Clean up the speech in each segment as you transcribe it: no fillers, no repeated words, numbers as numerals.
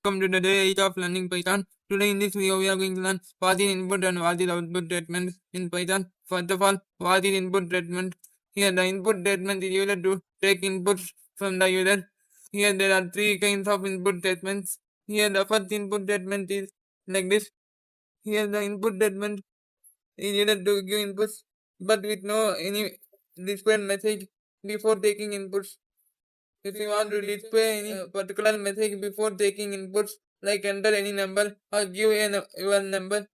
Welcome to the day 8 of learning Python. Today in this video we are going to learn what is input and what is output statement in Python. First of all, what is input statement? Here the input statement is used to take inputs from the user. Here there are three kinds of input statements. Here the first input statement is like this. Here the input statement is used to give inputs but with no any display message before taking inputs. If you want to display any particular message before taking inputs, like enter any number or give your number,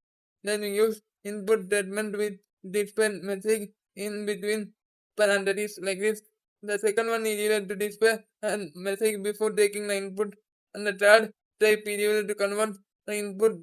then you use input statement with display message in between parentheses like this. The second one is used to display a message before taking the input, and the third type is used to convert the input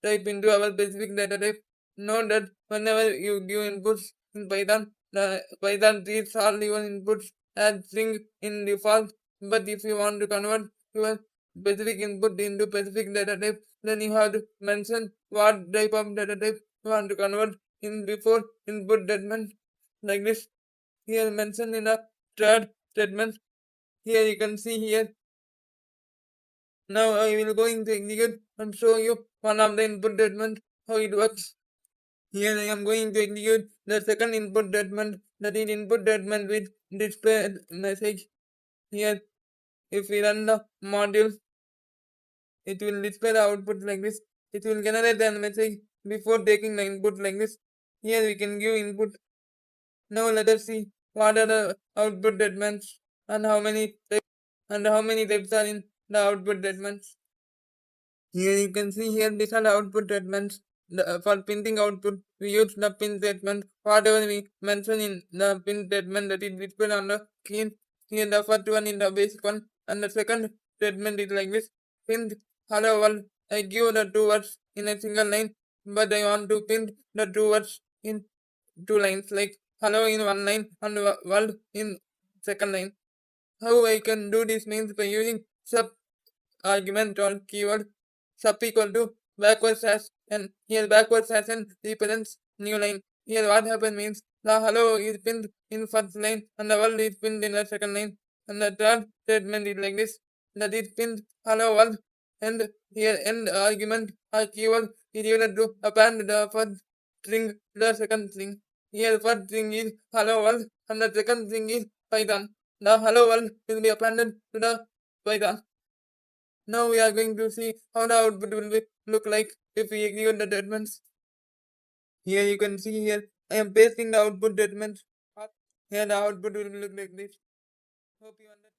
type into our specific data type. Note that whenever you give inputs in Python, the Python treats all your inputs as string in default, but if you want to convert your specific input into specific data type, then you have to mention what type of data type you want to convert in before input statement like this. Here mentioned in the third statement. Here you can see here. Now I will going to execute and show you one of the input statement how it works. Here I am going to execute the second input statement, that is input statement with display message. Here if we run the module, it will display the output like this. It will generate the message before taking the input like this. Here we can give input. Now let us see what are the output statements and how many types are in the output statements. Here you can see here these are the output statements. For printing output, we use the print statement. Whatever we mention in the print statement, that is displayed on the screen. Here the first one is the basic one, and the second statement is like this. Print hello world. I give the two words in a single line, but I want to print the two words in two lines, like hello in one line and world in second line. How I can do this means by using sub argument or keyword. Sub equal to backward slash, and here backward slash and represents new line. Here what happens means the hello is pinned in first line and the world is pinned in the second line, and the third statement is like this, that is pinned hello world, and here end argument or keyword is used to append the first string to the second string. Here first string is hello world and the second string is Python. The hello world will be appended to the Python. Now we are going to see how the output will look like if we execute the statements. Here you can see here I am pasting the output statements. Here the output will look like this. Hope you understand.